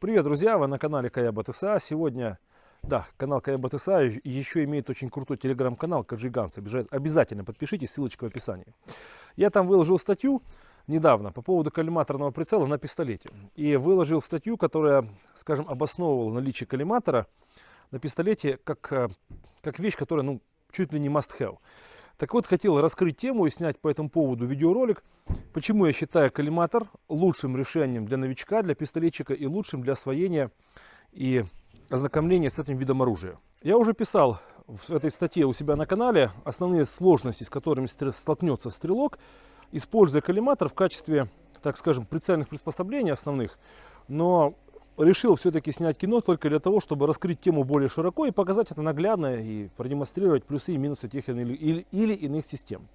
Привет, друзья! Вы на канале Каяба ТСА. Сегодня, канал Каяба ТСА еще имеет очень крутой телеграм-канал Каджиганс. Обязательно подпишитесь, ссылочка в описании. Я там выложил статью недавно по поводу коллиматорного прицела на пистолете. И выложил статью, которая, скажем, обосновывала наличие коллиматора на пистолете как вещь, которая, чуть ли не must-have. Так вот, хотел раскрыть тему и снять по этому поводу видеоролик, почему я считаю коллиматор лучшим решением для новичка, для пистолетчика и лучшим для освоения и ознакомления с этим видом оружия. Я уже писал в этой статье у себя на канале основные сложности, с которыми столкнется стрелок, используя коллиматор в качестве, так скажем, прицельных приспособлений основных, но решил все-таки снять кино только для того, чтобы раскрыть тему более широко и показать это наглядно и продемонстрировать плюсы и минусы тех или иных систем.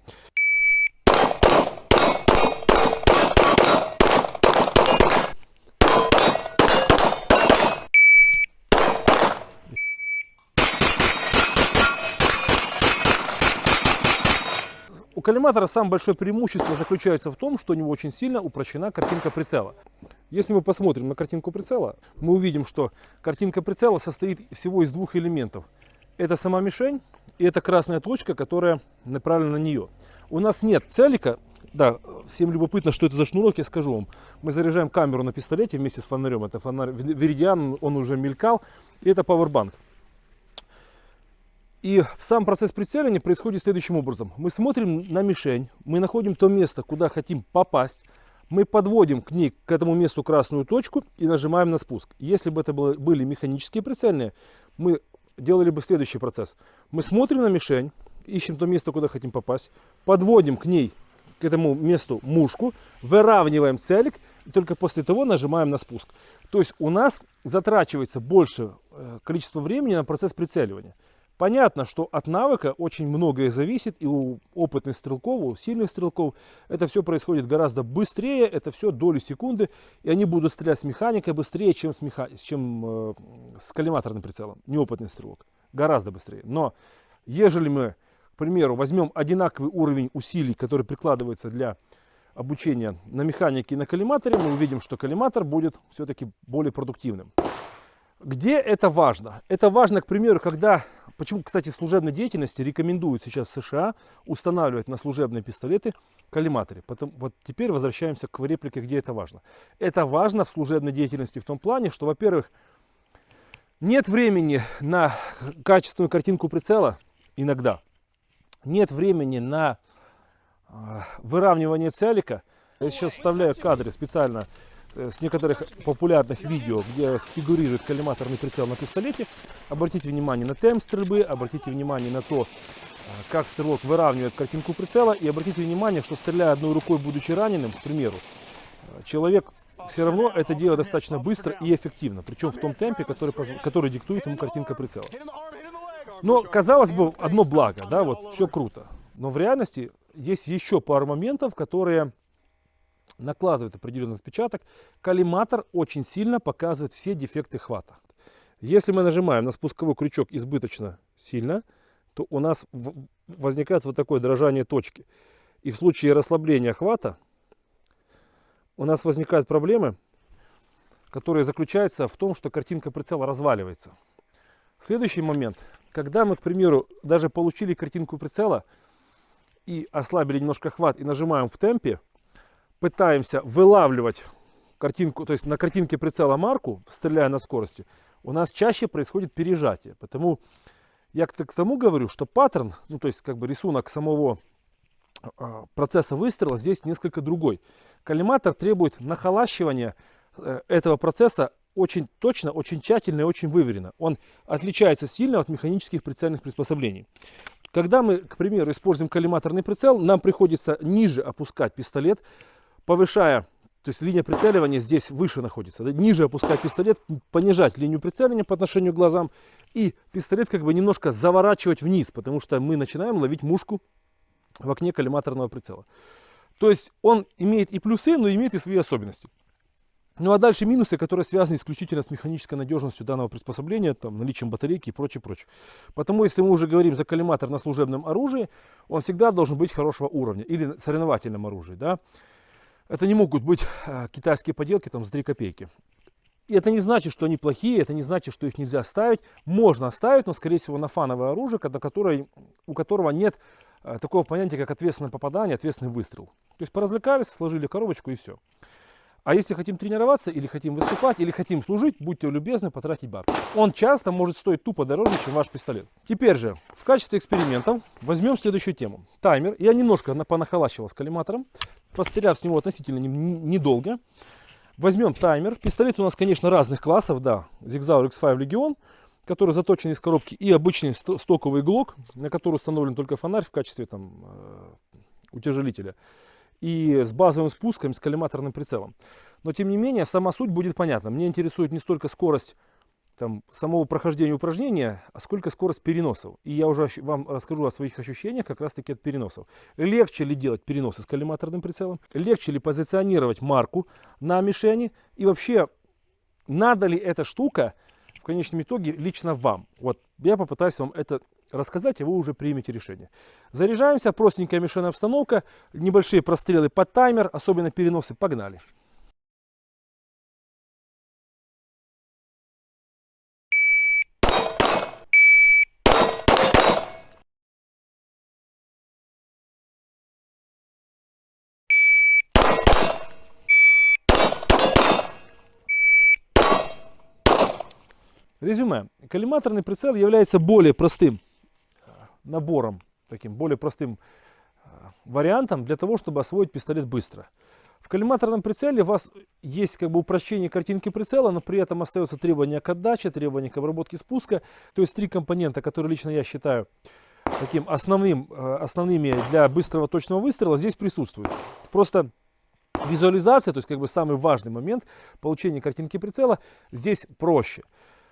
У коллиматора самое большое преимущество заключается в том, что у него очень сильно упрощена картинка прицела. Если мы посмотрим на картинку прицела, мы увидим, что картинка прицела состоит всего из двух элементов. Это сама мишень и это красная точка, которая направлена на нее. У нас нет целика. Да, всем любопытно, что это за шнурок, я скажу вам. Мы заряжаем камеру на пистолете вместе с фонарем. Это фонарь Veridian, он уже мелькал. И это пауэрбанк. И сам процесс прицеливания происходит следующим образом. Мы смотрим на мишень, мы находим то место, куда хотим попасть. Мы подводим к ней, к этому месту красную точку и нажимаем на спуск. Если бы это были механические прицельные, мы делали бы следующий процесс. Мы смотрим на мишень, ищем то место, куда хотим попасть, подводим к ней, к этому месту мушку, выравниваем целик и только после того нажимаем на спуск. То есть у нас затрачивается больше количества времени на процесс прицеливания. Понятно, что от навыка очень многое зависит, и у опытных стрелков, у сильных стрелков это все происходит гораздо быстрее, это все доли секунды, и они будут стрелять с механикой быстрее, чем с коллиматорным прицелом. Неопытный стрелок. Гораздо быстрее. Но ежели мы, к примеру, возьмем одинаковый уровень усилий, который прикладывается для обучения на механике и на коллиматоре, мы увидим, что коллиматор будет все-таки более продуктивным. Где это важно? Это важно, к примеру, почему, кстати, в служебной деятельности рекомендуют сейчас в США устанавливать на служебные пистолеты коллиматоры. Вот теперь возвращаемся к реплике, где это важно. Это важно в служебной деятельности в том плане, что, во-первых, нет времени на качественную картинку прицела иногда. Нет времени на выравнивание целика. Я сейчас вставляю кадры специально с некоторых популярных видео, где фигурирует коллиматорный прицел на пистолете. Обратите внимание на темп стрельбы, обратите внимание на то, как стрелок выравнивает картинку прицела, и обратите внимание, что стреляя одной рукой, будучи раненым, к примеру, человек все равно это делает достаточно быстро и эффективно, причем в том темпе, который диктует ему картинка прицела. Но, казалось бы, одно благо, да, вот все круто. Но в реальности есть еще пару моментов, которые накладывает определенный отпечаток. Коллиматор очень сильно показывает все дефекты хвата. Если мы нажимаем на спусковой крючок избыточно сильно, то у нас возникает вот такое дрожание точки. И в случае расслабления хвата у нас возникают проблемы, которые заключаются в том, что картинка прицела разваливается. Следующий момент. Когда мы, к примеру, даже получили картинку прицела и ослабили немножко хват и нажимаем в темпе, пытаемся вылавливать картинку, то есть на картинке прицела марку, стреляя на скорости, у нас чаще происходит пережатие. Потому я к тому говорю, что паттерн, то есть рисунок самого процесса выстрела здесь несколько другой. Коллиматор требует нахолащивания этого процесса очень точно, очень тщательно и очень выверенно. Он отличается сильно от механических прицельных приспособлений. Когда мы, к примеру, используем коллиматорный прицел, нам приходится ниже опускать пистолет, повышая, то есть линия прицеливания здесь выше находится, да, ниже опускать пистолет, понижать линию прицеливания по отношению к глазам и пистолет немножко заворачивать вниз, потому что мы начинаем ловить мушку в окне коллиматорного прицела. То есть он имеет и плюсы, но имеет и свои особенности. Ну а дальше минусы, которые связаны исключительно с механической надежностью данного приспособления, наличием батарейки и прочее. Потому если мы уже говорим за коллиматор на служебном оружии, он всегда должен быть хорошего уровня или соревновательном оружии. Да? Это не могут быть китайские поделки за 3 копейки. И это не значит, что они плохие, это не значит, что их нельзя ставить. Можно ставить, но, скорее всего, на фановое оружие, у которого нет такого понятия, как ответственное попадание, ответственный выстрел. То есть поразвлекались, сложили коробочку и все. А если хотим тренироваться, или хотим выступать, или хотим служить, будьте любезны потратить бабки. Он часто может стоить тупо дороже, чем ваш пистолет. Теперь же, в качестве экспериментов, возьмем следующую тему. Таймер. Я немножко понахалащивал с коллиматором, постреляв с него относительно недолго. Возьмем таймер. Пистолет у нас, конечно, разных классов, да. Sig-Sauer X5 Legion, который заточен из коробки, и обычный стоковый Glock, на который установлен только фонарь в качестве утяжелителя. И с базовым спуском, с коллиматорным прицелом. Но тем не менее, сама суть будет понятна. Мне интересует не столько скорость самого прохождения упражнения, а сколько скорость переносов. И я уже вам расскажу о своих ощущениях как раз таки от переносов. Легче ли делать переносы с коллиматорным прицелом? Легче ли позиционировать марку на мишени? И вообще, надо ли эта штука в конечном итоге лично вам? Вот я попытаюсь вам это рассказать, и вы уже примете решение. Заряжаемся, простенькая мишенная обстановка, небольшие прострелы под таймер, особенно переносы, погнали. Резюме. Коллиматорный прицел является более простым набором, более простым вариантом для того, чтобы освоить пистолет быстро. В коллиматорном прицеле у вас есть упрощение картинки прицела, но при этом остается требования к отдаче, требования к обработке спуска. То есть 3 компонента, которые лично я считаю таким основными для быстрого точного выстрела, здесь присутствуют. Просто визуализация, то есть самый важный момент получения картинки прицела, здесь проще.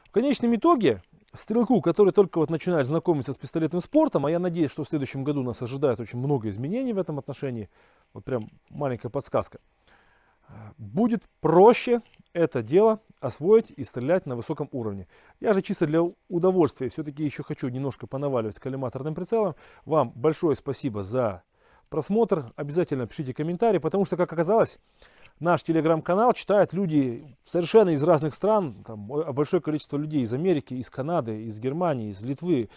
В конечном итоге, стрелку, который только начинает знакомиться с пистолетным спортом, а я надеюсь, что в следующем году нас ожидает очень много изменений в этом отношении, вот прям маленькая подсказка, будет проще это дело освоить и стрелять на высоком уровне. Я же чисто для удовольствия все-таки еще хочу немножко понаваливать с коллиматорным прицелом. Вам большое спасибо за просмотр. Обязательно пишите комментарии, потому что, как оказалось, наш телеграм-канал читают люди совершенно из разных стран. Большое количество людей из Америки, из Канады, из Германии, из Литвы,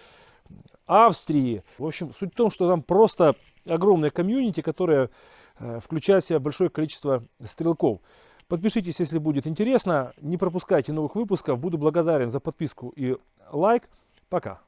Австрии. В общем, суть в том, что там просто огромная комьюнити, которая включает в себя большое количество стрелков. Подпишитесь, если будет интересно. Не пропускайте новых выпусков. Буду благодарен за подписку и лайк. Пока.